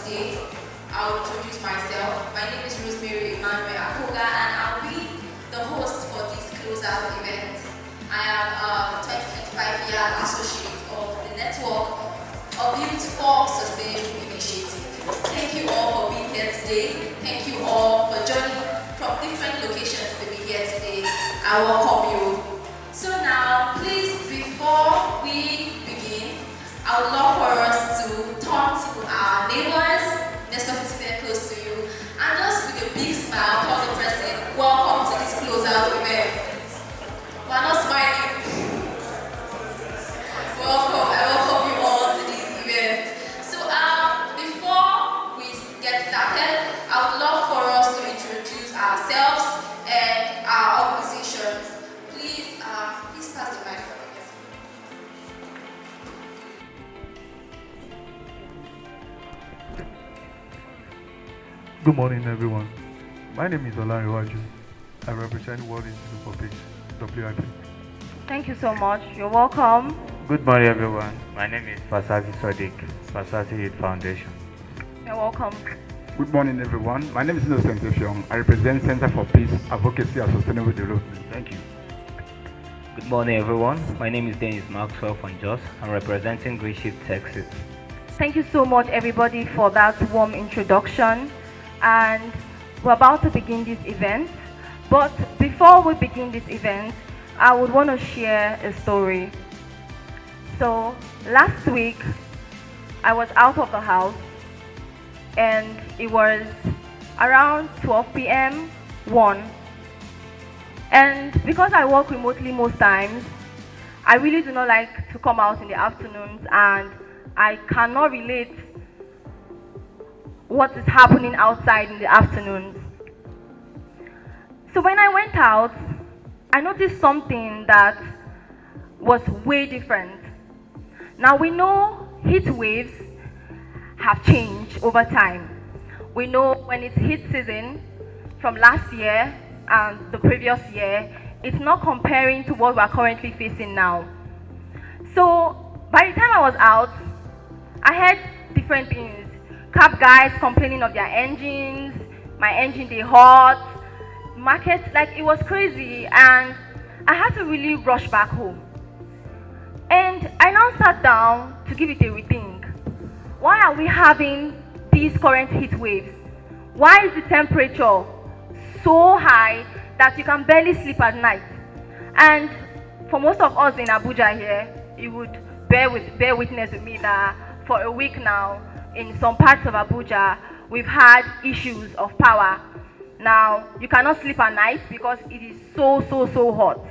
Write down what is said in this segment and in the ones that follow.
today. I'll introduce myself. My name is Rosemary Emmanuel Akoga, and I'll be the host for this closeout event. I am a 2025-year associate of the Network of Youth for Sustainable Initiative. Thank you all for being here today. Thank you all for joining from different locations to be here today. I welcome you. So now, please, before we begin, I would love for us to turn to our neighbors, next person sitting close to you, and just with a big smile tell the person, welcome to this closeout event. We're not smiling. Welcome, I welcome you all to this event. So before we get started, I would love for us to introduce ourselves and our organizations. Please pass the microphone. Good morning, everyone. My name is Olariwaju. I represent World Institute for Peace, WIP. Thank you so much. You're welcome. Good morning, everyone. My name is Fasasi Sadiq, Fasasi Youth Foundation. You're welcome. Good morning, everyone. My name is Innocent Effiong. I represent Center for Peace, Advocacy and Sustainable Development. Thank you. Good morning, everyone. My name is Dennis Maxwell from Jos. I'm representing Green Shift Texas. Thank you so much, everybody, for that warm introduction. And we're about to begin this event. But before we begin this event, I would want to share a story. So last week, I was out of the house and it was around 12 p.m., 1. And because I work remotely most times, I really do not like to come out in the afternoons, and I cannot relate what is happening outside in the afternoons. So when I went out, I noticed something that was way different. Now we know heat waves have changed over time. We know when it's heat season from last year and the previous year, it's not comparing to what we're currently facing now. So by the time I was out, I heard different things. Cab guys complaining of their engines, my engine they hot, market, like it was crazy, and I had to really rush back home. And I now sat down to give it a rethink. Why are we having these current heat waves? Why is the temperature so high that you can barely sleep at night? And for most of us in Abuja here, you would bear witness with me that for a week now, in some parts of Abuja, we've had issues of power. Now, you cannot sleep at night because it is so hot.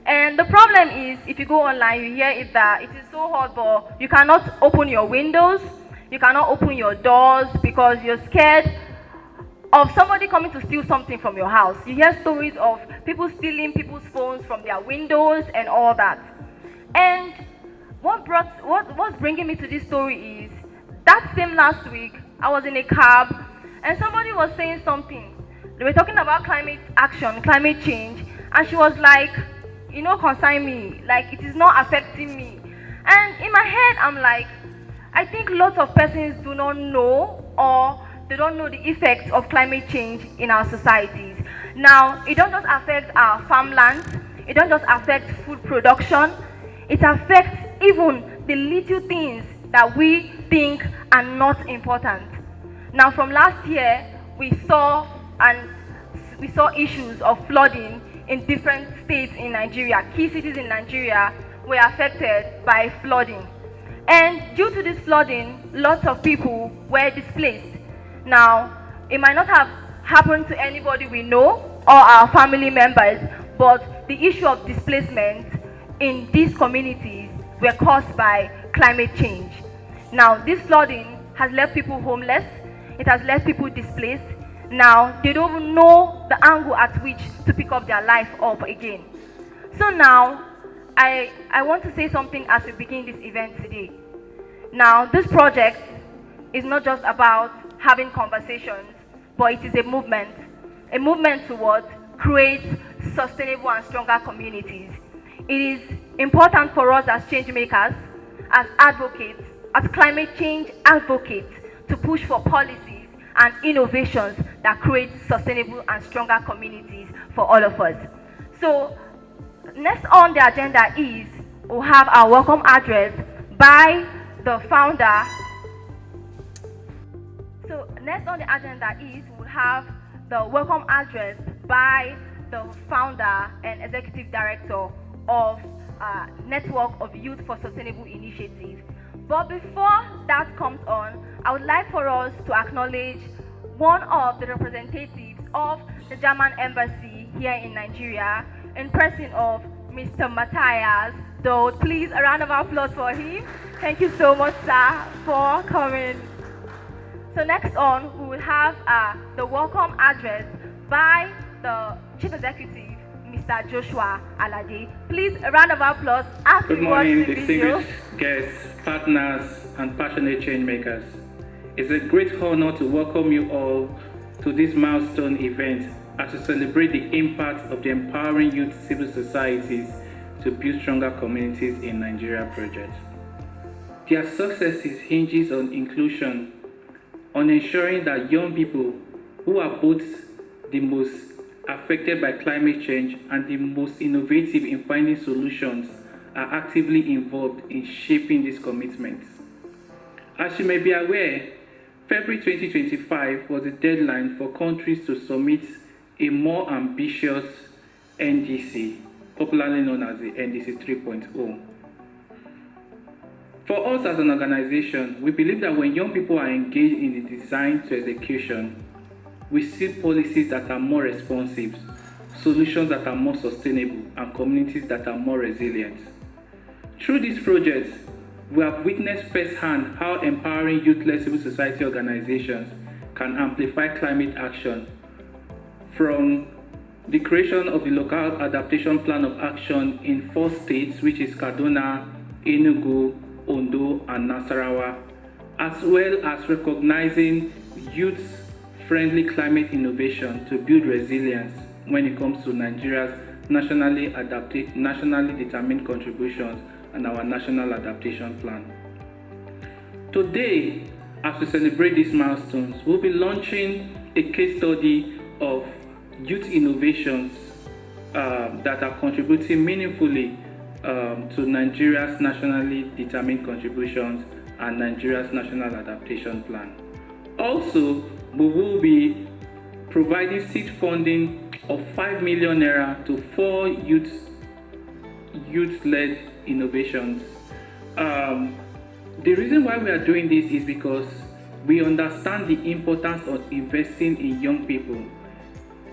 And the problem is, if you go online, you hear it that it is so hot, but you cannot open your windows, you cannot open your doors because you're scared of somebody coming to steal something from your house. You hear stories of people stealing people's phones from their windows and all that. And what's bringing me to this story is, that same last week, I was in a cab and somebody was saying something. They were talking about climate action, climate change, and she was like, you know, concern me, like it is not affecting me. And in my head, I'm like, I think lots of persons do not know, or they don't know the effects of climate change in our societies. Now, it don't just affect our farmlands, it don't just affect food production, it affects even the little things that we think are not important. Now, from last year, we saw issues of flooding in different states in Nigeria. Key cities in Nigeria were affected by flooding. And due to this flooding, lots of people were displaced. Now, it might not have happened to anybody we know or our family members, but the issue of displacement in these communities were caused by climate change. Now, this flooding has left people homeless, it has left people displaced. Now, they don't even know the angle at which to pick up their life up again. So now, I want to say something as we begin this event today. Now, this project is not just about having conversations, but it is a movement towards create sustainable and stronger communities. It is important for us as change makers, as advocates, as climate change advocates, to push for policies and innovations that create sustainable and stronger communities for all of us. So next on the agenda is we'll have our welcome address by the founder. So next on the agenda is we'll have the welcome address by the founder and executive director of Network of Youth for Sustainable Initiatives. But before that comes on, I would like for us to acknowledge one of the representatives of the German embassy here in Nigeria, in person of Mr. Matthias Dold. Please, a round of applause for him. Thank you so much, sir, for coming. So next on, we will have the welcome address by the Chief Executive, Mr. Joshua Alade. Please, a round of applause as Good we watch morning, the video. distinguished guests, partners, and passionate change makers. It's a great honor to welcome you all to this milestone event as we celebrate the impact of the Empowering Youth Civil Societies to Build Stronger Communities in Nigeria project. Their success hinges on inclusion, on ensuring that young people who are both the most affected by climate change and the most innovative in finding solutions are actively involved in shaping these commitments. As you may be aware, February 2025 was the deadline for countries to submit a more ambitious NDC, popularly known as the NDC 3.0. For us as an organization, we believe that when young people are engaged in the design to execution, we see policies that are more responsive, solutions that are more sustainable, and communities that are more resilient. Through this project, we have witnessed firsthand how empowering youth-led civil society organizations can amplify climate action, from the creation of the local adaptation plan of action in 4 states, which is Kaduna, Enugu, Ondo, and Nasarawa, as well as recognizing youth-friendly climate innovation to build resilience when it comes to Nigeria's nationally determined contributions and our national adaptation plan. Today, as we celebrate these milestones, we'll be launching a case study of youth innovations that are contributing meaningfully to Nigeria's nationally determined contributions and Nigeria's national adaptation plan. Also, we will be providing seed funding of 5 million naira to 4 youth-led innovations. The reason why we are doing this is because we understand the importance of investing in young people.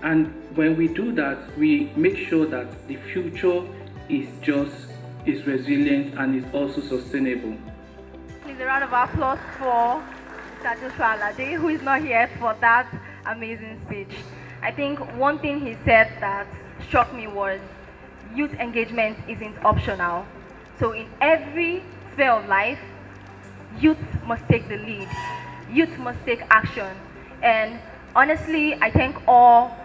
And when we do that, we make sure that the future is resilient and is also sustainable. Please, a round of applause for Mr. Joshua Alade, who is not here for that amazing speech. I think one thing he said that struck me was youth engagement isn't optional. So in every sphere of life, youth must take the lead. Youth must take action. And honestly, I thank all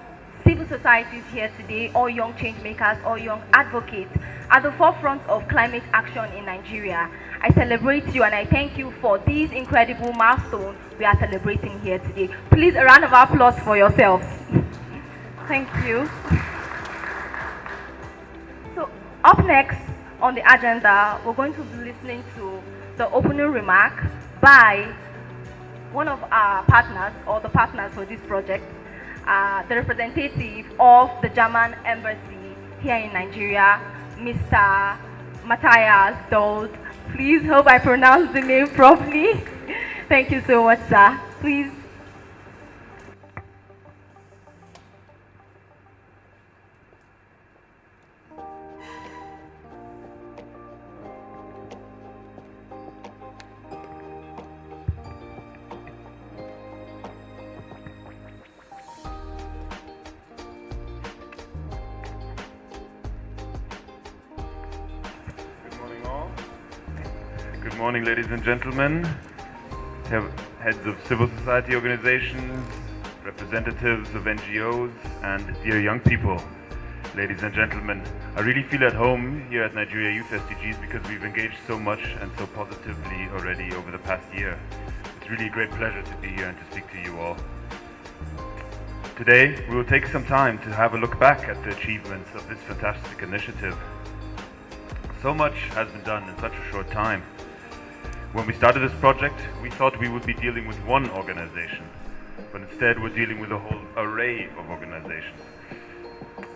civil societies here today, all young change makers, all young advocates at the forefront of climate action in Nigeria. I celebrate you and I thank you for these incredible milestones we are celebrating here today. Please, a round of applause for yourselves. Thank you. So up next on the agenda, we're going to be listening to the opening remark by one of our partners, or the partners for this project, the representative of the German embassy here in Nigeria, Mr. Matthias Dold. Please hope I pronounced the name properly. Thank you so much, sir. Please. Good morning, ladies and gentlemen, heads of civil society organizations, representatives of NGOs, and dear young people. Ladies and gentlemen, I really feel at home here at Nigeria Youth SDGs because we've engaged so much and so positively already over the past year. It's really a great pleasure to be here and to speak to you all. Today, we will take some time to have a look back at the achievements of this fantastic initiative. So much has been done in such a short time. When we started this project, we thought we would be dealing with one organization, but instead we're dealing with a whole array of organizations.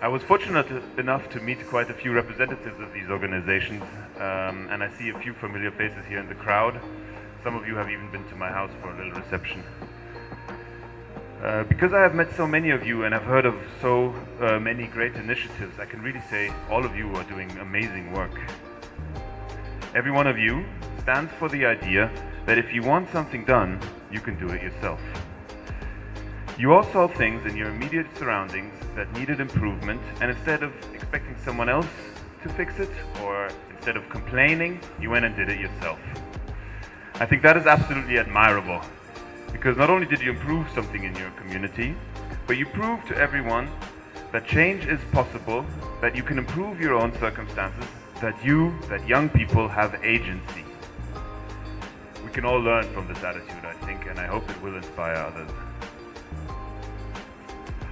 I was fortunate enough to meet quite a few representatives of these organizations, and I see a few familiar faces here in the crowd. Some of you have even been to my house for a little reception. Because I have met so many of you and have heard of so many great initiatives, I can really say all of you are doing amazing work. Every one of you stands for the idea that if you want something done, you can do it yourself. You all saw things in your immediate surroundings that needed improvement, and instead of expecting someone else to fix it, or instead of complaining, you went and did it yourself. I think that is absolutely admirable, because not only did you improve something in your community, but you proved to everyone that change is possible, that you can improve your own circumstances, that young people have agency. We can all learn from this attitude, I think, and I hope it will inspire others.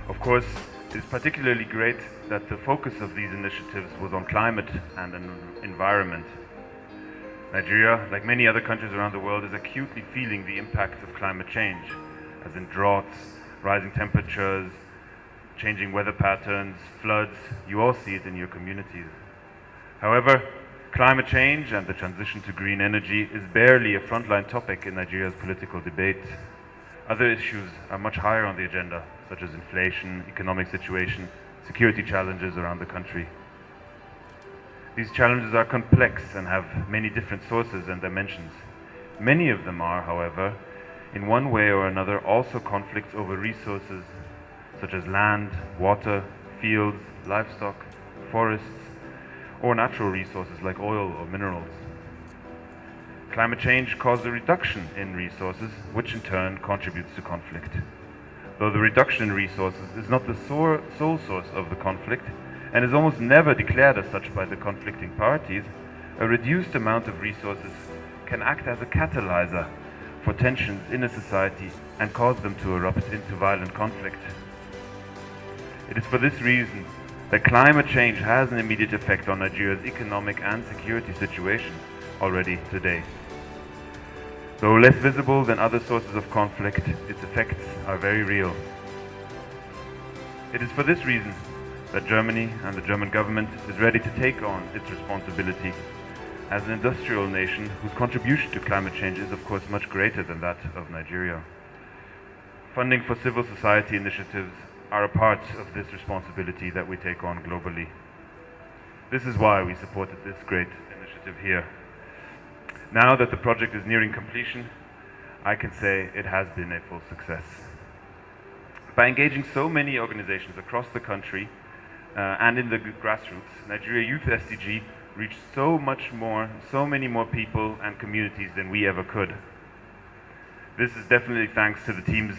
Of course, it is particularly great that the focus of these initiatives was on climate and environment. Nigeria, like many other countries around the world, is acutely feeling the impact of climate change, as in droughts, rising temperatures, changing weather patterns, floods. You all see it in your communities. However, climate change and the transition to green energy is barely a frontline topic in Nigeria's political debate. Other issues are much higher on the agenda, such as inflation, economic situation, security challenges around the country. These challenges are complex and have many different sources and dimensions. Many of them are, however, in one way or another also conflicts over resources such as land, water, fields, livestock, forests, or natural resources like oil or minerals. Climate change caused a reduction in resources, which in turn contributes to conflict. Though the reduction in resources is not the sole source of the conflict, and is almost never declared as such by the conflicting parties, a reduced amount of resources can act as a catalyzer for tensions in a society and cause them to erupt into violent conflict. It is for this reason that climate change has an immediate effect on Nigeria's economic and security situation already today. Though less visible than other sources of conflict, its effects are very real. It is for this reason that Germany and the German government is ready to take on its responsibility as an industrial nation whose contribution to climate change is of course much greater than that of Nigeria. Funding for civil society initiatives are a part of this responsibility that we take on globally. This is why we supported this great initiative here. Now that the project is nearing completion, I can say it has been a full success. By engaging so many organizations across the country and in the grassroots, Nigeria Youth SDG reached so many more people and communities than we ever could. This is definitely thanks to the team's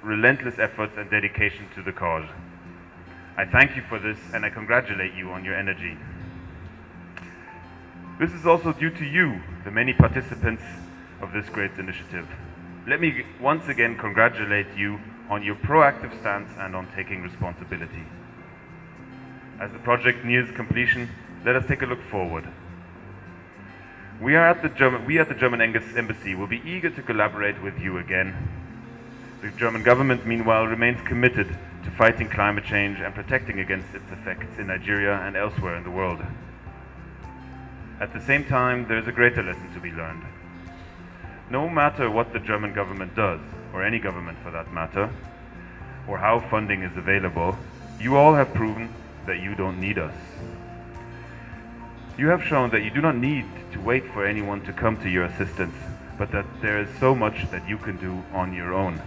relentless efforts and dedication to the cause. I thank you for this and I congratulate you on your energy. This is also due to you, the many participants of this great initiative. Let me once again congratulate you on your proactive stance and on taking responsibility. As the project nears completion, let us take a look forward. We at the German Embassy will be eager to collaborate with you again. The German government, meanwhile, remains committed to fighting climate change and protecting against its effects in Nigeria and elsewhere in the world. At the same time, there is a greater lesson to be learned. No matter what the German government does, or any government for that matter, or how funding is available, you all have proven that you don't need us. You have shown that you do not need to wait for anyone to come to your assistance, but that there is so much that you can do on your own.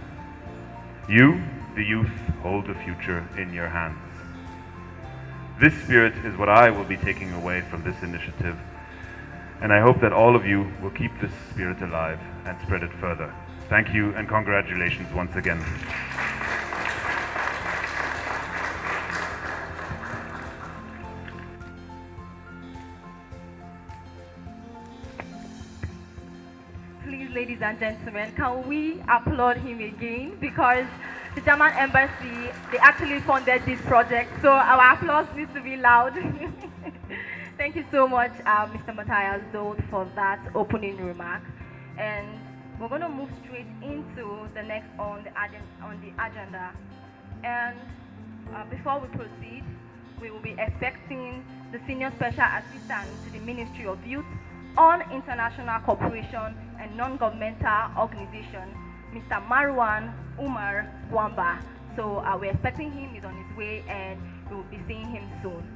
You, the youth, hold the future in your hands. This spirit is what I will be taking away from this initiative, and I hope that all of you will keep this spirit alive and spread it further. Thank you and congratulations once again. Please ladies and gentlemen, can we applaud him again? Because the German embassy, they actually funded this project, so our applause needs to be loud. Thank you so much, Mr. Matthias Dold, for that opening remark. And we're going to move straight into the next on the agenda. And before we proceed, we will be expecting the Senior Special Assistant to the Ministry of Youth on International Cooperation and Non-Governmental Organization, Mr. Marwan Umar Gwamba. So we're expecting him, he's on his way, and we will be seeing him soon.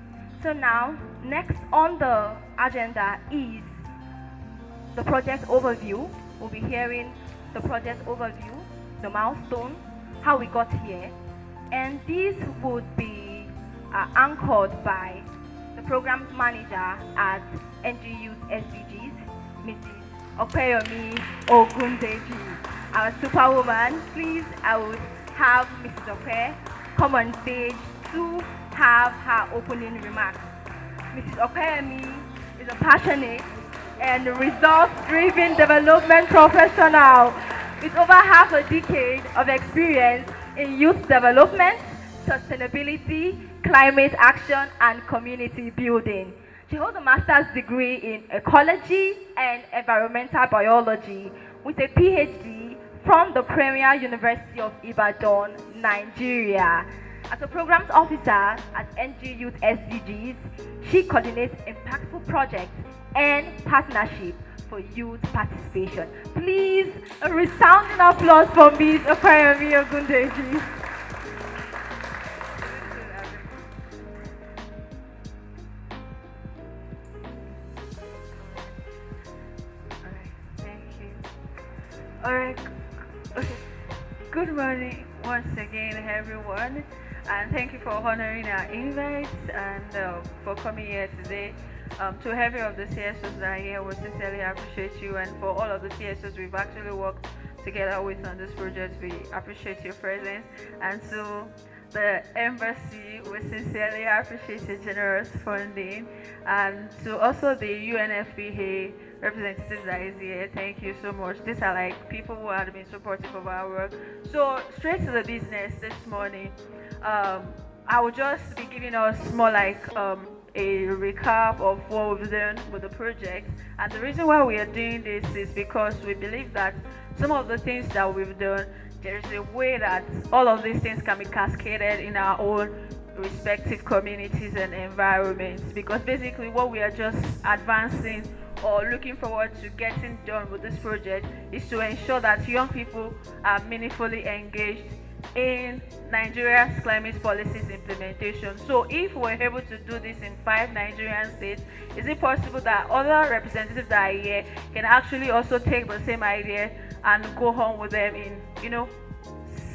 So now, next on the agenda is the project overview. We'll be hearing the project overview, the milestone, how we got here, and this would be anchored by the programs manager at NG Youth SDGs, Mrs. Opeyomi Ogundeji, our superwoman. Please, I would have Mrs. Ope come on stage to have her opening remarks. Mrs. Opeyomi is a passionate and results-driven development professional with over half a decade of experience in youth development, sustainability, climate action, and community building. She holds a master's degree in ecology and environmental biology with a PhD from the Premier University of Ibadan, Nigeria. As a programs officer at NG Youth SDGs, she coordinates impactful projects and partnership for youth participation. Please, a resounding applause for Ms. Opeyomi Ogundeji. Alright, okay. Good morning once again, everyone, and thank you for honoring our invite and for coming here today. To every of the CSOs that are here, we sincerely appreciate you, and for all of the CSOs we've actually worked together with on this project, we appreciate your presence. And to the embassy, we sincerely appreciate your generous funding, and to also the UNFPA representative that is here, thank you so much. These are like people who have been supportive of our work. So straight to the business this morning, I will just be giving us more like a recap of what we've done with the project. And the reason why we are doing this is because we believe that some of the things that we've done, there's a way that all of these things can be cascaded in our own respective communities and environments, because basically what we are just advancing or looking forward to getting done with this project is to ensure that young people are meaningfully engaged in Nigeria's climate policies implementation. So if we're able to do this in 5 Nigerian states, is it possible that other representatives that are here can actually also take the same idea and go on with them in,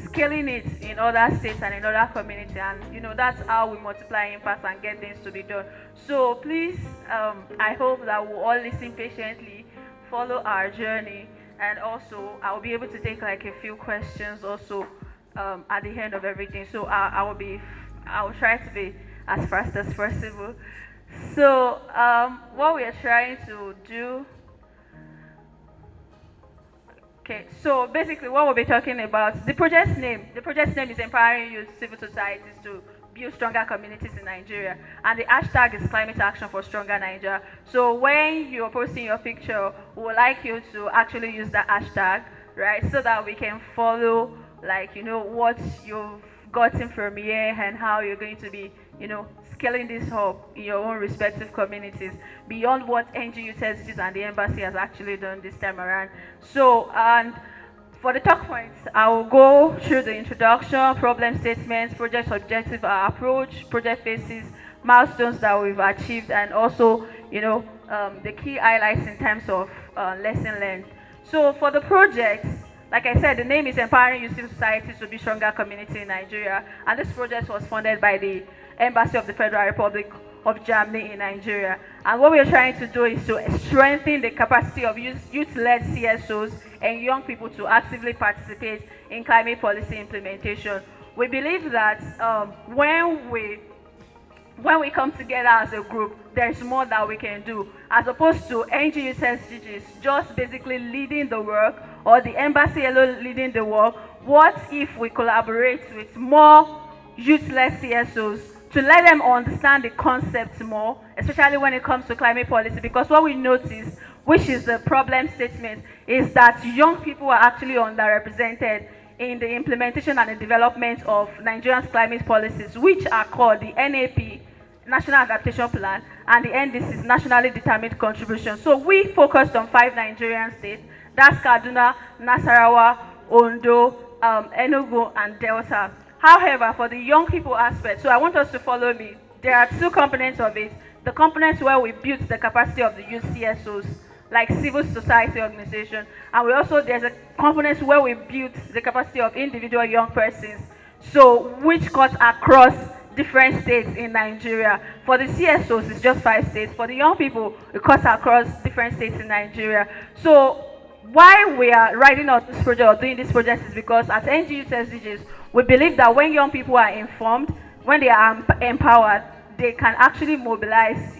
scaling it in other states and in other communities? And that's how we multiply impact and get things to be done. So please, I hope that we'll all listen patiently, follow our journey, and also I'll be able to take like a few questions also at the end of everything. So I will try to be as fast as possible. So what we are trying to do. Okay, so basically what we'll be talking about, the project's name is Empowering Youth Civil Societies to Build Stronger Communities in Nigeria, and the hashtag is Climate Action for Stronger Nigeria. So when you're posting your picture, we would like you to actually use that hashtag, right, so that we can follow what you've gotten from here and how you're going to be, scaling this up in your own respective communities beyond what NG Youth SDGs and the embassy has actually done this time around. So, and for the talk points, I will go through the introduction, problem statements, project objective, approach, project phases, milestones that we've achieved, and also, the key highlights in terms of lesson learned. So for the project, like I said, the name is Empowering Youth Civil Societies to Be Stronger Community in Nigeria, and this project was funded by the Embassy of the Federal Republic of Germany in Nigeria. And what we are trying to do is to strengthen the capacity of youth-led CSOs and young people to actively participate in climate policy implementation. We believe that when we when we come together as a group, there's more that we can do, as opposed to NGOs, SDGs just basically leading the work, or the embassy alone leading the work. What if we collaborate with more youth-led CSOs to let them understand the concept more, especially when it comes to climate policy? Because what we notice, which is the problem statement, is that young people are actually underrepresented in the implementation and the development of Nigeria's climate policies, which are called the NAP, National Adaptation Plan, and the NDC's Nationally Determined Contribution. So we focused on 5 Nigerian states, that's Kaduna, Nasarawa, Ondo, Enugu, and Delta. However, for the young people aspect, so I want us to follow me. There are 2 components of it. The components where we built the capacity of the youth CSOs, like civil society organization, and there's a component where we built the capacity of individual young persons, so which cuts across different states in Nigeria. For the CSOs, it's just 5 states. For the young people, it cuts across different states in Nigeria. So why we are writing out this project or doing this project is because at NGOs, SDGs, we believe that when young people are informed, when they are empowered, they can actually mobilize,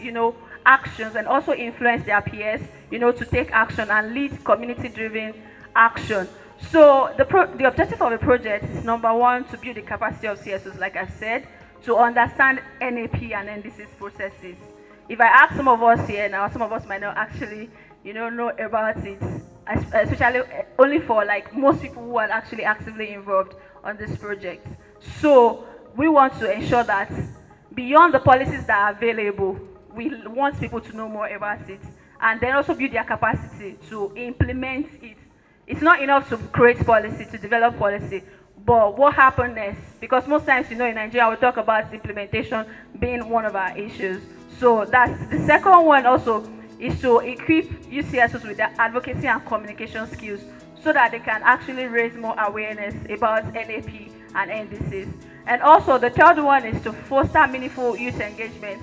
actions and also influence their peers, to take action and lead community-driven action. So the objective of the project is, number 1, to build the capacity of CSOs, like I said, to understand NAP and NDC's processes. If I ask some of us here now, some of us might not actually, know about it, especially only for most people who are actually actively involved on this project. So we want to ensure that beyond the policies that are available, we want people to know more about it, and then also build their capacity to implement it. It's not enough to create policy, to develop policy, but what happens next? Because most times, in Nigeria, we talk about implementation being one of our issues. So that's the second one also, is to equip UCSOs with their advocacy and communication skills so that they can actually raise more awareness about NAP and NDCs. And also the third one is to foster meaningful youth engagement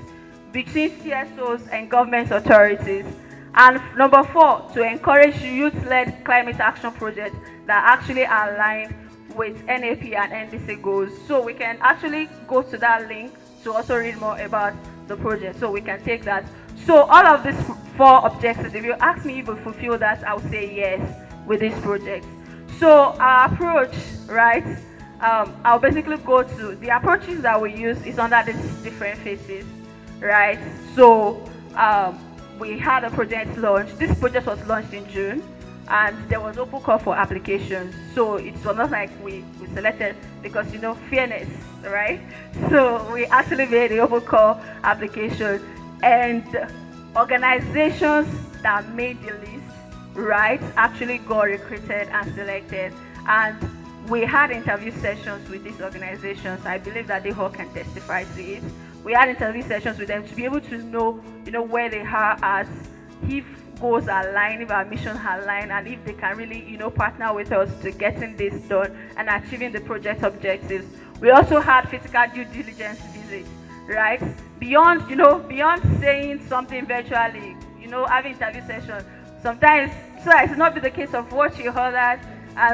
between CSOs and government authorities. And number 4, to encourage youth-led climate action projects that actually align with NAP and NDC goals. So we can actually go to that link to also read more about the project. So we can take that. So all of these 4 objectives, if you ask me if we fulfill that, I would say yes with this project. So our approach, right? I'll basically go to the approaches that we use is under these different phases, right? So we had a project launch. This project was launched in June, and there was open call for applications. So it was not like we selected because fairness, right? So we actually made the open call application, and organizations that made the list, right, actually got recruited and selected. And we had interview sessions with these organizations. I believe that they all can testify to it. We had interview sessions with them to be able to know, where they are at, if goals are aligned, if our mission are aligned, and if they can really, partner with us to getting this done and achieving the project objectives. We also had physical due diligence visits, right? Beyond saying something virtually, having interview sessions. Sometimes, so it should not be the case of what you heard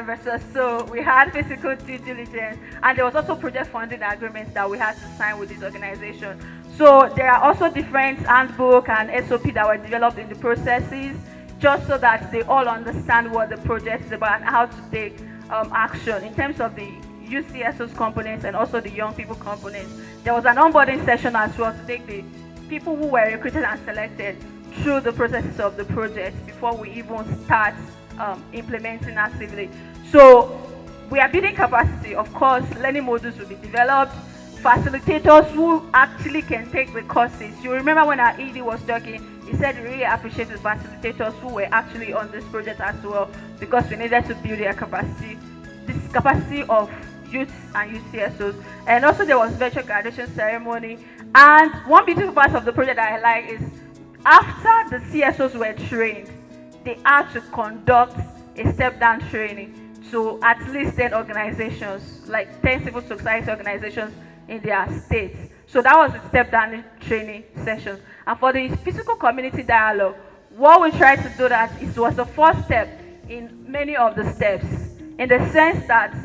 versus. So we had physical due diligence, and there was also project funding agreements that we had to sign with this organization. So there are also different handbook and SOP that were developed in the processes, just so that they all understand what the project is about and how to take action in terms of the UCSOs components and also the young people components. There was an onboarding session as well to take the people who were recruited and selected through the processes of the project before we even start implementing actively. So we are building capacity. Of course, learning modules will be developed. Facilitators who actually can take the courses. You remember when our ED was talking, he said he really appreciated the facilitators who were actually on this project as well, because we needed to build their capacity, this capacity of youth and UCSOs. And also there was virtual graduation ceremony. And one beautiful part of the project that I like is after the CSOs were trained, they had to conduct a step-down training to at least 10 organizations, like 10 civil society organizations in their states. So that was a step-down training session. And for the physical community dialogue, what we tried to do that was the first step in many of the steps, in the sense that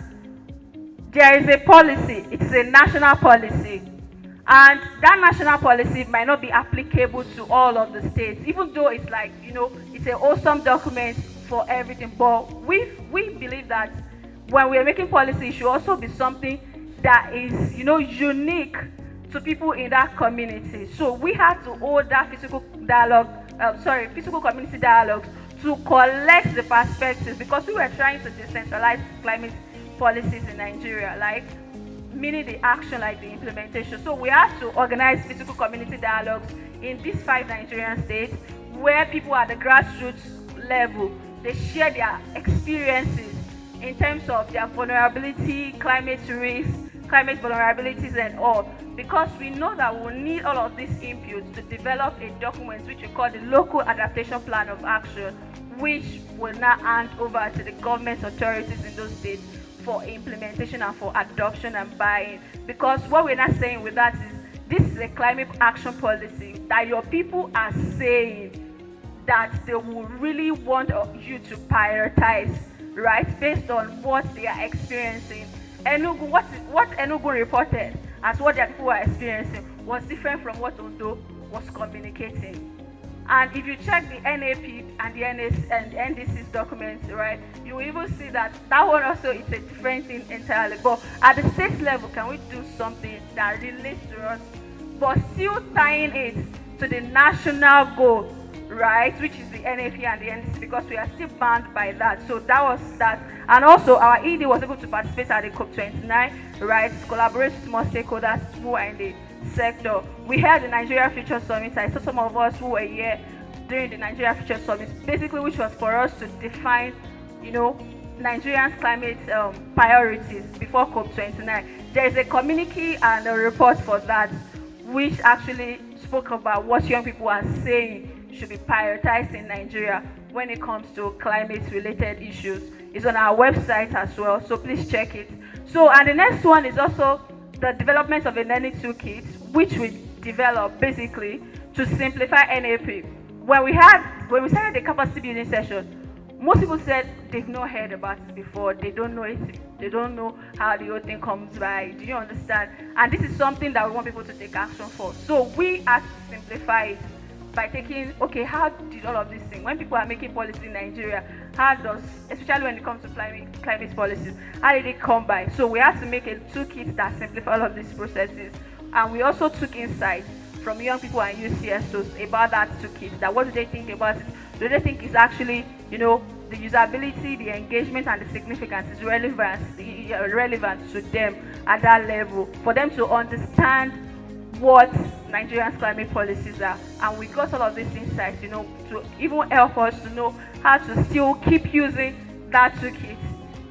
there is a policy, it's a national policy, And that national policy might not be applicable to all of the states, even though it's like, it's an awesome document for everything. But we believe that when we're making policy, it should also be something that is, unique to people in that community. So we had to hold that physical community dialogues to collect the perspectives, because we were trying to decentralize climate policies in Nigeria, like meaning the action, like the implementation. So we have to organize physical community dialogues in these 5 Nigerian states, where people at the grassroots level, they share their experiences in terms of their vulnerability, climate risk, climate vulnerabilities and all, because we know that we'll need all of these inputs to develop a document which we call the Local Adaptation Plan of Action, which will now hand over to the government authorities in those states for implementation and for adoption and buy-in. Because what we're not saying with that is, this is a climate action policy that your people are saying that they will really want you to prioritize, right, based on what they are experiencing. Enugu, what Enugu reported as what their people were experiencing was different from what Ondo was communicating. And if you check the NAP and the NDC's documents, right, you will even see that one also is a different thing entirely. But at the state level, can we do something that relates to us, but still tying it to the national goal, right, which is the NAP and the NDC, because we are still bound by that. So that was that. And also our ED was able to participate at the COP29, right, collaborate with more stakeholders who are in the sector. We had the Nigeria Future Summit. I saw some of us who were here during the Nigeria Future Summit, basically, which was for us to define, Nigerians' climate priorities before COP29. There is a communique and a report for that, which actually spoke about what young people are saying should be prioritized in Nigeria when it comes to climate-related issues. It's on our website as well, so please check it. So, and the next one is also the development of a learning toolkit, which we developed basically to simplify NAP. When we started the capacity building session, most people said they've not heard about it before, they don't know it, they don't know how the whole thing comes by. Do you understand? And this is something that we want people to take action for. So we had to simplify it by taking, okay, how did all of these things, when people are making policy in Nigeria, how does, especially when it comes to climate policies, how did it come by? So we had to make a toolkit that simplifies all of these processes. And we also took insights from young people and UCSOs about that toolkit, that what do they think about it? Do they think it's actually, the usability, the engagement, and the significance is relevant to them at that level, for them to understand what Nigeria's climate policies are. And we got all of these insights, to even help us to know how to still keep using that toolkit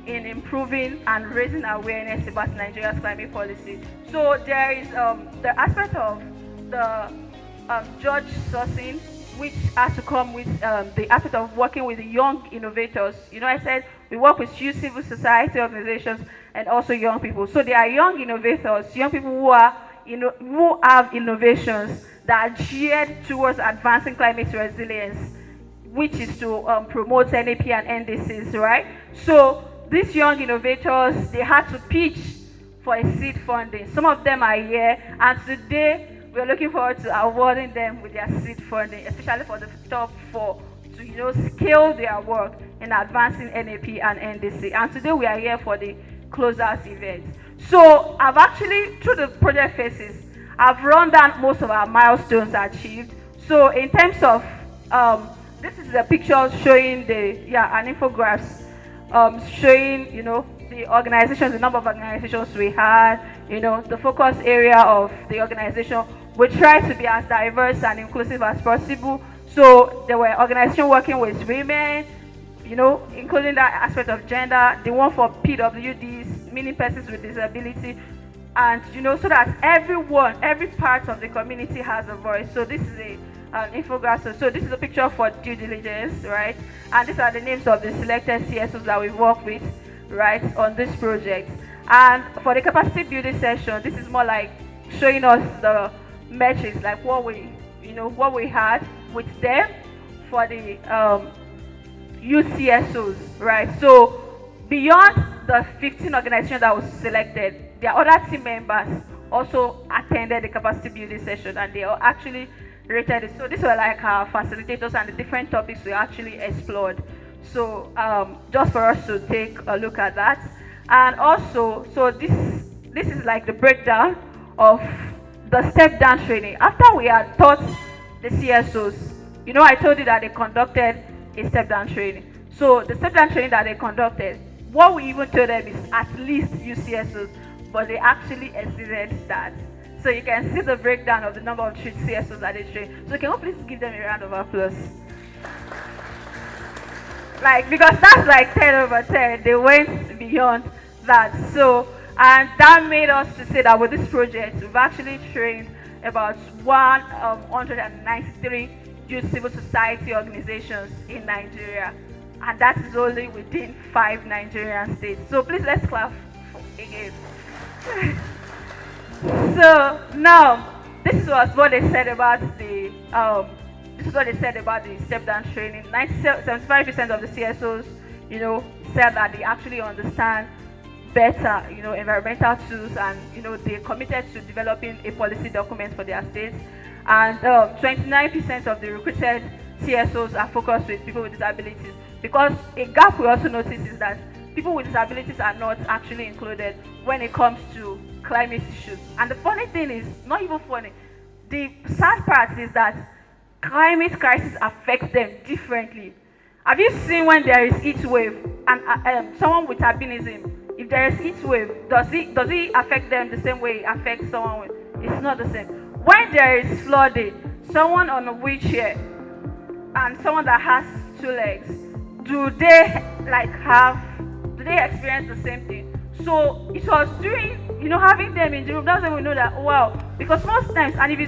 in improving and raising awareness about Nigeria's climate policy. So there is the aspect of the judge sourcing, which has to come with the aspect of working with the young innovators. I said we work with youth civil society organizations and also young people. So there are young innovators, young people who have innovations that are geared towards advancing climate resilience, which is to promote NAP and NDCs, right? So these young innovators, they had to pitch for a seed funding. Some of them are here, and today we're looking forward to awarding them with their seed funding, especially for the top 4, to scale their work in advancing NAP and NDC. And today we are here for the closeout event. So I've actually, through the project phases, I've run down most of our milestones achieved. So in terms of, this is a picture showing an infographics showing, the organizations, the number of organizations we had, the focus area of the organization. We try to be as diverse and inclusive as possible. So there were organizations working with women, including that aspect of gender, the one for PWDs, meaning persons with disability, and so that every part of the community has a voice. So this is an infographic. So this is a picture for due diligence, right? And these are the names of the selected CSOs that we work with, right, on this project. And for the capacity building session, this is more like showing us the metrics, like what we had with them for the UCSOs, right? So beyond the 15 organizations that was selected, there are other team members also attended the capacity building session, and they actually rated it. So these were like our facilitators and the different topics we actually explored. So just for us to take a look at that. And also, so this is like the breakdown of the step down training. After we had taught the CSOs, you know, I told you that they conducted a step down training. So the step down training that they conducted, what we even told them is at least use CSOs, but they actually exceeded that. So you can see the breakdown of the number of CSOs that they trained. So can you please give them a round of applause? Like, because that's like 10 over 10. They went beyond that. So, and that made us to say that with this project, we've actually trained about 193 youth civil society organizations in Nigeria. And that is only within 5 Nigerian states. So please let's clap again. So now, this was what they said about the step down training. 75% of the CSOs, you know, said that they actually understand better, you know, environmental tools, and you know, they committed to developing a policy document for their states. And 29% of the recruited CSOs are focused with people with disabilities, because a gap we also notice is that people with disabilities are not actually included when it comes to climate issues. And the funny thing is, not even funny, the sad part is that climate crisis affects them differently. Have you seen when there is heat wave and someone with albinism, if there is heat wave, does it affect them the same way it affects someone with? It's not the same. When there is flooding, someone on a wheelchair and someone that has 2 legs, do they experience the same thing? So it was during, you know, having them in the room, that's when we know that, wow, because most times, and if you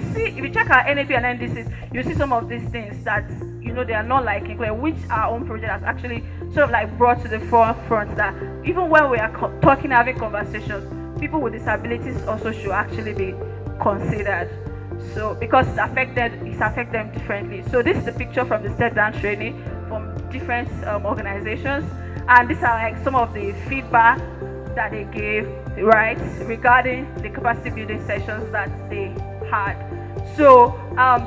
check our NAP and NDCs, you see some of these things that, you know, they are not like included, which our own project has actually sort of like brought to the forefront, that even when we are talking, having conversations, people with disabilities also should actually be considered. So because it's affect them differently. So this is the picture from the step down training from different organizations, and these are like some of the feedback that they gave, right, regarding the capacity building sessions that they had. So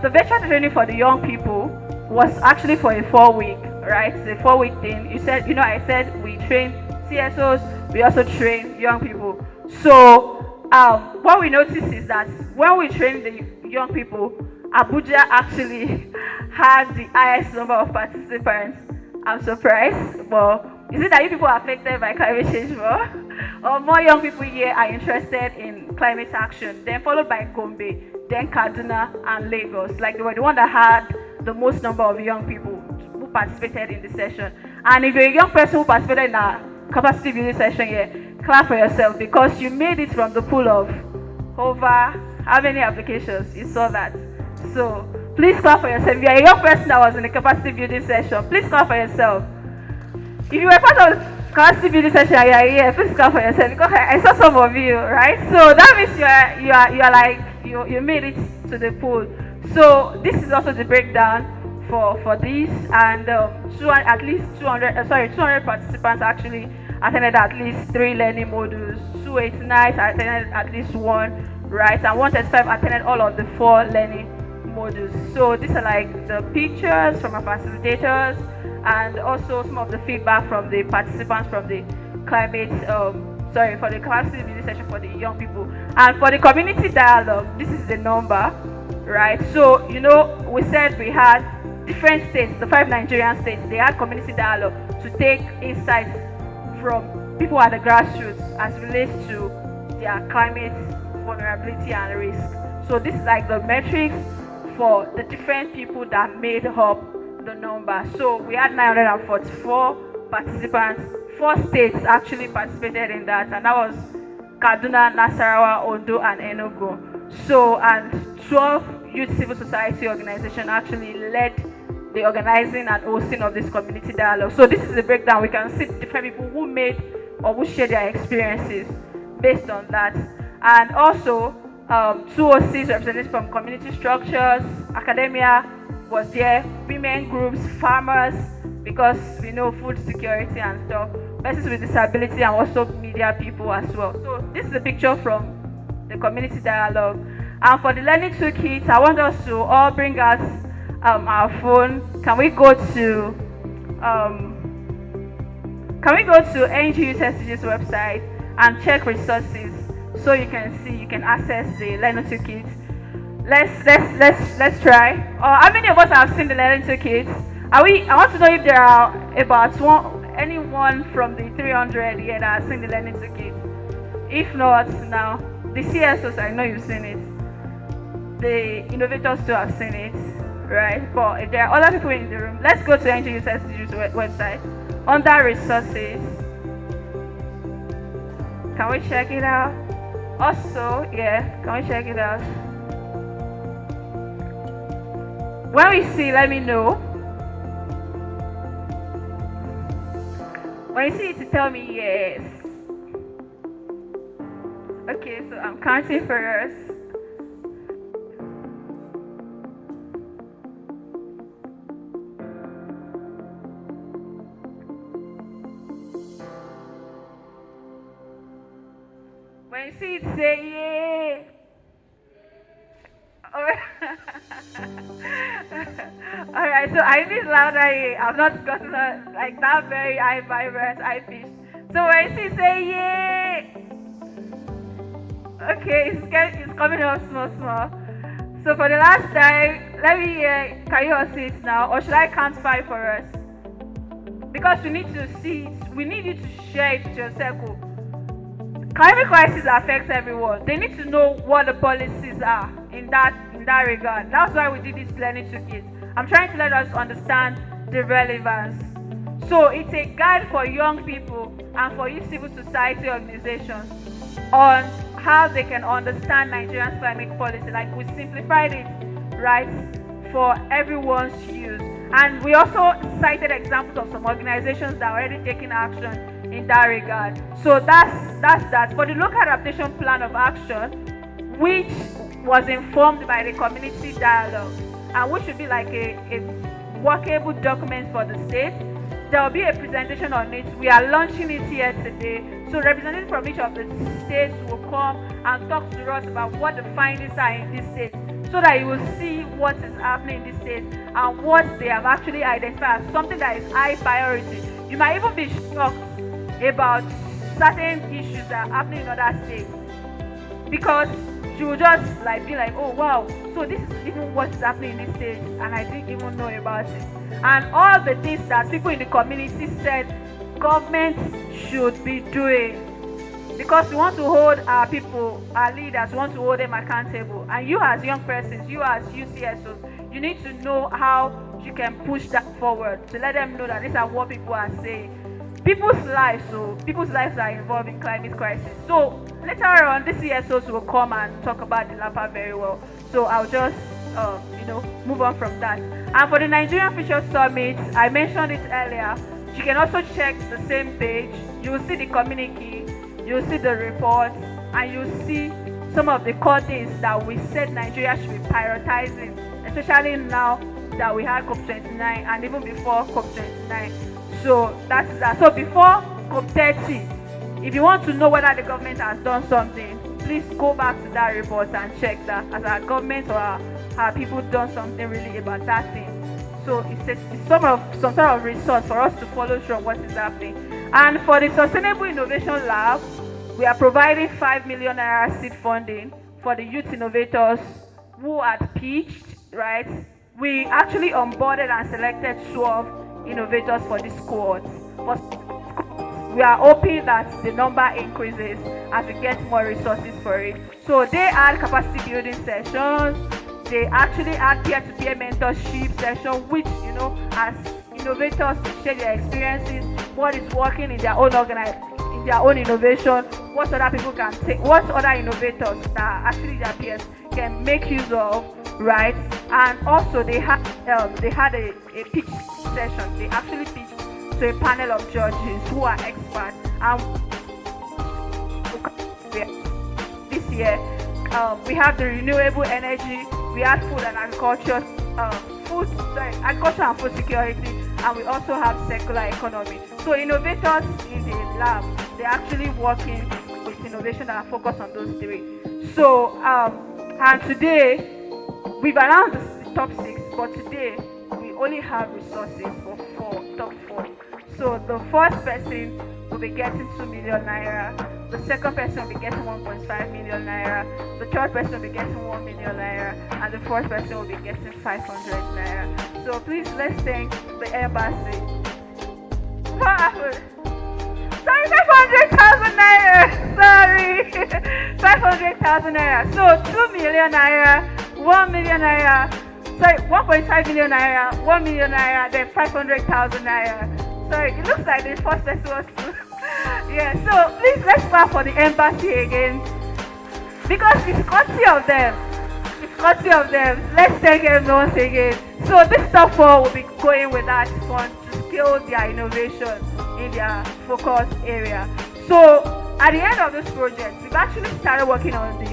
the virtual training for the young people was actually for a 4-week, right? It's a 4-week thing. You said, you know, I said we train CSOs, we also train young people. So what we noticed is that when we train the young people, Abuja actually had the highest number of participants. I'm surprised, but is it that you people are affected by climate change more? Or more young people here are interested in climate action, then followed by Gombe, then Kaduna and Lagos. Like they were the one that had the most number of young people who participated in the session. And if you're a young person who participated in a capacity building session here, clap for yourself, because you made it from the pool of over how many applications? You saw that. So please clap for yourself. If you're a young person that was in the capacity building session, please clap for yourself. If you were part of the capacity building session and you are here, please clap for yourself, because I saw some of you, right? So that means you made it to the pool. So this is also the breakdown for this, and at least 200 participants actually attended at least 3 learning modules. 289 attended at least 1, right? And 135 attended all of the 4 learning modules. So these are like the pictures from our facilitators, and also some of the feedback from the participants from the for the capacity building session for the young people. And for the community dialogue, this is the number, right? So, you know, we said we had different states, the 5 Nigerian states, they had community dialogue to take insights from people at the grassroots as relates to their climate vulnerability and risk. So this is like the metrics for the different people that made up the number. So we had 944 participants. 4 states actually participated in that, and that was Kaduna, Nasarawa, Ondo, and Enugu. So, and 12 youth civil society organizations actually led the organizing and hosting of this community dialogue. So this is the breakdown. We can see different people who made or who shared their experiences based on that. And also 206 representatives from community structures, academia was there, women groups, farmers, because we know food security and stuff, persons with disability, and also media people as well. So this is a picture from the community dialogue. And for the learning toolkit, I want us to all bring out our phone. Can we go to NGU SDG's website and check resources so you can see, you can access the learning toolkit. Let's try. How many of us have seen the learning toolkit? I want to know if there are about anyone from the 300 here that has seen the learning toolkit. If not, now the CSOs, I know you've seen it. The innovators too have seen it, right? But if there are other people in the room, let's go to NGU SDG's website under resources. Can we check it out? Also, can we check it out? When we see, let me know. When you see it, tell me yes. Okay, so I'm counting for us. When you see it, say yeah. Alright, so I need louder yeah. I've not gotten like that very high vibrant, high pitch. So when you see, say yeah. Okay, it's coming up small. So for the last time, let me hear, can you all see it now? Or should I count 5 for us? Because we need to see it, we need you to share it to your circle. Climate crisis affects everyone. They need to know what the policies are in that regard. That's why we did this learning toolkit. I'm trying to let us understand the relevance. So it's a guide for young people and for you civil society organizations on how they can understand Nigeria's climate policy. Like, we simplified it, right, for everyone's use. And we also cited examples of some organizations that are already taking action in that regard. So that's that. For the local adaptation plan of action, which was informed by the community dialogue, and which should be like a workable document for the state, there will be a presentation on it. We are launching it here today. So representatives from each of the states will come and talk to us about what the findings are in this state, so that you will see what is happening in this state and what they have actually identified as something that is high priority. You might even be shocked about certain issues that are happening in other states, because you will just be like, oh wow, so this is even what is happening in this state and I didn't even know about it. And all the things that people in the community said government should be doing, because we want to hold our people, our leaders, we want to hold them accountable. And you as young persons, you as UCSOs, you need to know how you can push that forward to let them know that these are what people are saying. People's lives are involved in climate crisis. So later on, the CSOs will come and talk about the LAPA very well. So I'll just move on from that. And for the Nigerian Future Summit, I mentioned it earlier. You can also check the same page. You will see the communique, you will see the report, and you will see some of the core things that we said Nigeria should be prioritizing, especially now that we had COP29 and even before COP29. So that's that. So before COP30, if you want to know whether the government has done something, please go back to that report and check that as our government or our people done something really about that thing. So it's some sort of resource for us to follow through on what is happening. And for the Sustainable Innovation Lab, we are providing 5 million naira seed funding for the youth innovators who had pitched, right? We actually onboarded and selected 12 innovators for this cohort. But we are hoping that the number increases as we get more resources for it. So they had capacity building sessions. They actually had peer-to-peer mentorship session, which, as innovators, they share their experiences, what is working in their own innovation, what other people can take, what other innovators that are actually their peers can make use of, right? And also they had a pitch session. They actually pitched to a panel of judges who are experts. And this year, we have the renewable energy. We had food and agriculture, agriculture and food security, and we also have circular economy. So innovators in the lab, they're actually working with innovation that are focused on those three. So, and today, we've announced the top 6, but today, we only have resources for top 4. So the first person will be getting 2 million naira, the second person will be getting 1.5 million naira, the third person will be getting 1 million naira, and the fourth person will be getting 500 naira. So please, let's thank the embassy. What happened? Sorry, 500,000 naira. Sorry, 500,000 naira. So 2 million naira, 1 million naira. Sorry, 1.5 million naira, 1 million naira, then 500,000 naira. Sorry, it looks like the first person was too. Yeah, so please let's clap for the embassy again. Because it's courtesy of them. It's courtesy of them. Let's thank them once again. So this top 4 will be going with that fund to scale their innovation in their focus area. So at the end of this project, we've actually started working on this.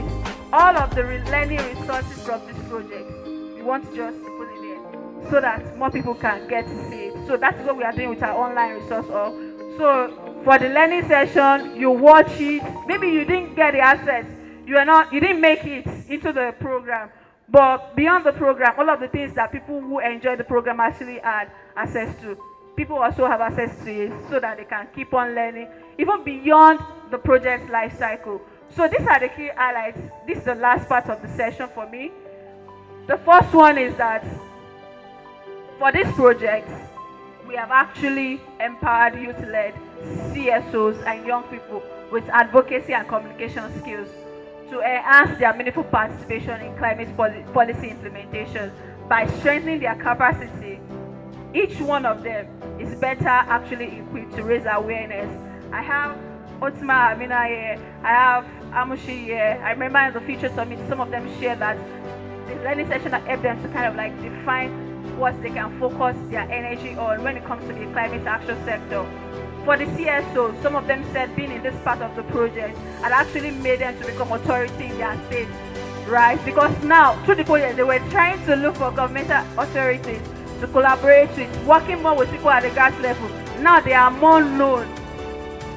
All of the learning resources from this project, we want to just put it there so that more people can get to see it. So that's what we are doing with our online resource hub. So for the learning session, you watch it. Maybe you didn't get the access. You didn't make it into the program. But beyond the program, all of the things that people who enjoy the program actually had access to, people also have access to it so that they can keep on learning, even beyond the project's life cycle. So these are the key highlights. This is the last part of the session for me. The first one is that for this project, we have actually empowered youth-led CSOs and young people with advocacy and communication skills to enhance their meaningful participation in climate policy implementation by strengthening their capacity. Each one of them is better actually equipped to raise awareness. I have Otima Amina here, I have Amushi here. I remember in the Future Summit, some of them shared that the learning session that helped them to kind of like define what they can focus their energy on when it comes to the climate action sector. For the CSOs, some of them said being in this part of the project had actually made them to become authority in their state, right? Because now, through the project, they were trying to look for governmental authorities to collaborate with, working more with people at the grass level. Now they are more known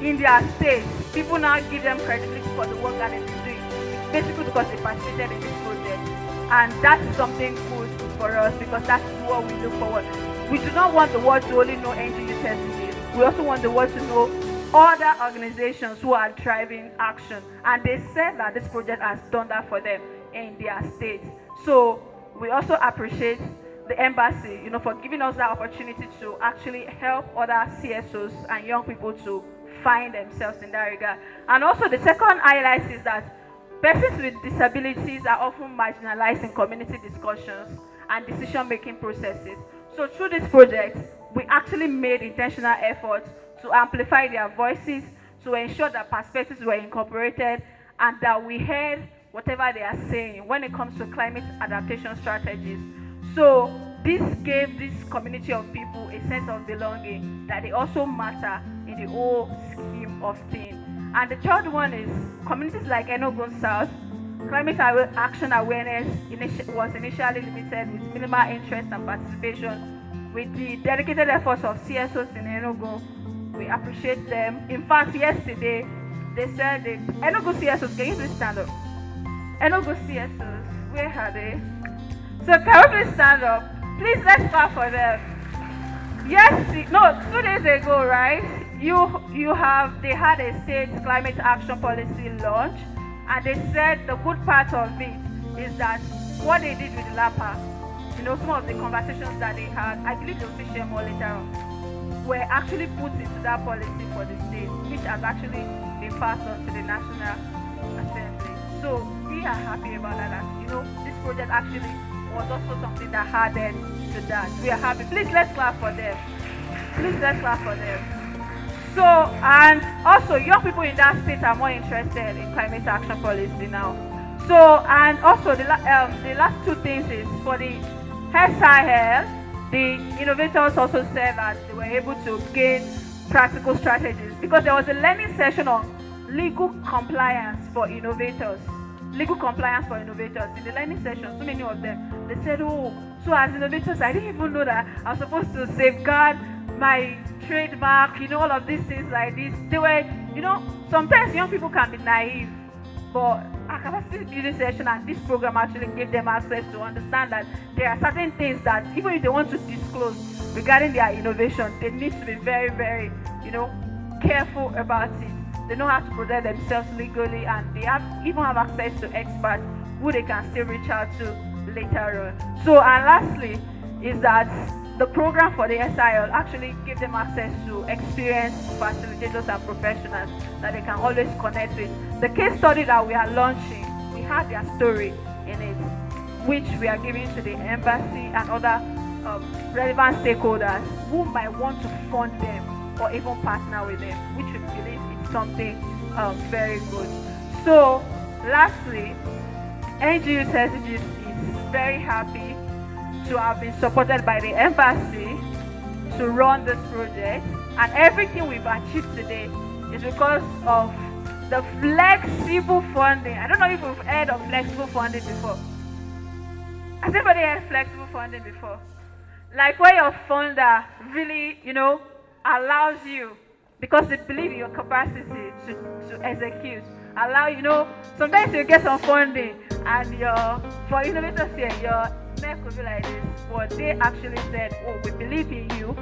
in their state. People now give them credibility for the work that they've been doing. It's basically because they participated in this project. And that is something good for us because that's what we look forward. We do not want the world to only know NGU testing. We also want the world to know other organizations who are driving action. And they said that this project has done that for them in their state. So we also appreciate the embassy, for giving us that opportunity to actually help other CSOs and young people to find themselves in that regard. And also the second highlight is that persons with disabilities are often marginalized in community discussions and decision-making processes. So through this project, we actually made intentional efforts to amplify their voices, to ensure that perspectives were incorporated, and that we heard whatever they are saying when it comes to climate adaptation strategies. So this gave this community of people a sense of belonging, that they also matter in the whole scheme of things. And the third one is communities like Enugu South. Climate action awareness was initially limited with minimal interest and participation. With the dedicated efforts of CSOs in Enugu, we appreciate them. In fact, yesterday, they said, Enugu CSOs, can you please stand up? Enugu CSOs, where are they? So can we please stand up? Please, let's clap for them. Yes, 2 days ago, right? They had a state climate action policy launch, and they said the good part of it is that what they did with the LAPA, some of the conversations that they had, I believe they'll share more later on, were actually put into that policy for the state, which has actually been passed on to the National Assembly. So we are happy about that. This project actually was also something that added to that. We are happy. Please, let's clap for them. Please, let's clap for them. So, and also, young people in that state are more interested in climate action policy now. So, and also, the last two things is for the SIL, the innovators also said that they were able to gain practical strategies because there was a learning session on legal compliance for innovators. Legal compliance for innovators. In the learning session, so many of them, they said, so as innovators, I didn't even know that I was supposed to safeguard my trademark, all of these things like this. They were, sometimes young people can be naive. for a capacity building session, and this program actually gave them access to understand that there are certain things that even if they want to disclose regarding their innovation, they need to be very, very, careful about it. They know how to protect themselves legally, and they even have access to experts who they can still reach out to later on. So, and lastly, is that the program for the SIL actually give them access to experienced facilitators and professionals that they can always connect with. The case study that we are launching, we have their story in it, which we are giving to the embassy and other relevant stakeholders who might want to fund them or even partner with them, which we believe is something very good. So, lastly, NGU SSGs is very happy to have been supported by the embassy to run this project, and everything we've achieved today is because of the flexible funding. I don't know if you've heard of flexible funding before. Has anybody heard flexible funding before? Like where your funder really, allows you, because they believe in your capacity to execute, sometimes you get some funding and for innovators here, your neck will be like this, but they actually said, we believe in you,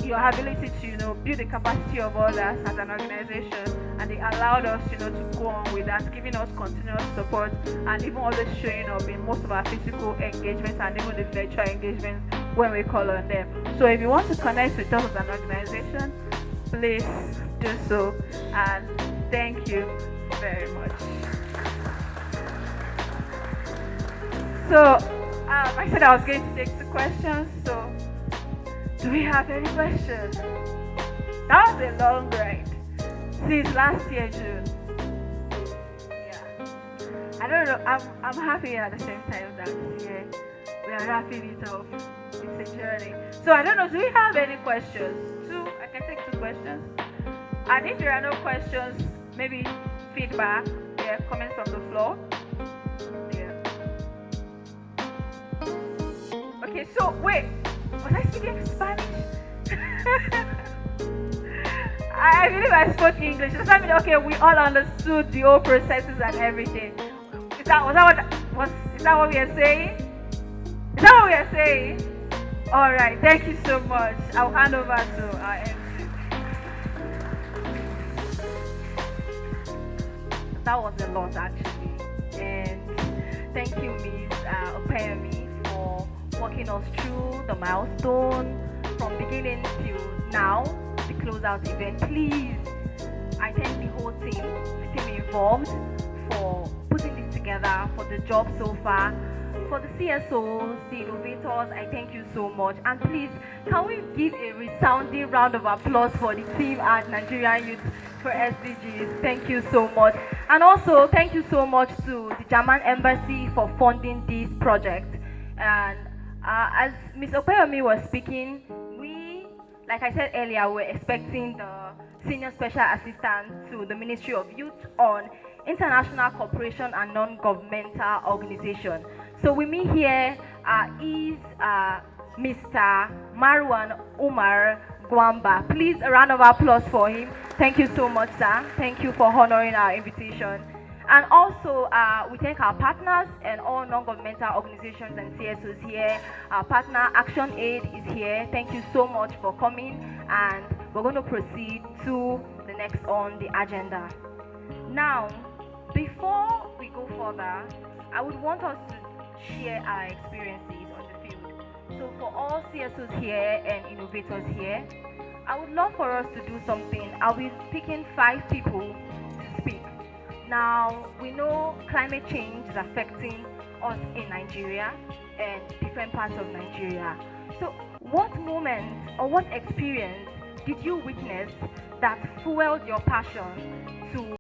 your ability to build the capacity of others as an organization, and they allowed us to go on with that, giving us continuous support and even always showing up in most of our physical engagements and even the virtual engagements when we call on them. So if you want to connect with us as an organization, please do so, and thank you very much. So I said I was going to take 2 questions, so do we have any questions? That was a long ride since last year, June. Yeah. I don't know, I'm happy at the same time that yeah, we are wrapping it up. It's a journey. So I don't know, do we have any questions? 2, I can take 2 questions. And if there are no questions, maybe feedback, comments from the floor. Okay, so wait, was I speaking Spanish? I believe I spoke English. Does that mean we all understood the whole processes and everything? Is that what we are saying? Is that what we are saying? All right, thank you so much. I'll hand over to our MC. That was a lot actually, and thank you, Ms. Opeyemi, for walking us through the milestone from beginning till now, the closeout event. Please, I thank the whole team, the team involved, for putting this together, for the job so far, for the CSOs, the innovators. I thank you so much. And please, can we give a resounding round of applause for the team at Nigerian Youth for SDGs? Thank you so much. And also, thank you so much to the German Embassy for funding this project. And as Ms. Opeyemi was speaking, like I said earlier, we're expecting the Senior Special Assistant to the Ministry of Youth on International Cooperation and Non-Governmental Organization. So with me here is Mr. Marwan Umar Gwamba. Please, a round of applause for him. Thank you so much, sir. Thank you for honoring our invitation. And also, we thank our partners and all non-governmental organizations and CSOs here. Our partner, Action Aid, is here. Thank you so much for coming. And we're going to proceed to the next on the agenda. Now, before we go further, I would want us to share our experiences on the field. So for all CSOs here and innovators here, I would love for us to do something. I'll be picking 5 people to speak. Now, we know climate change is affecting us in Nigeria and different parts of Nigeria. So what moment or what experience did you witness that fueled your passion to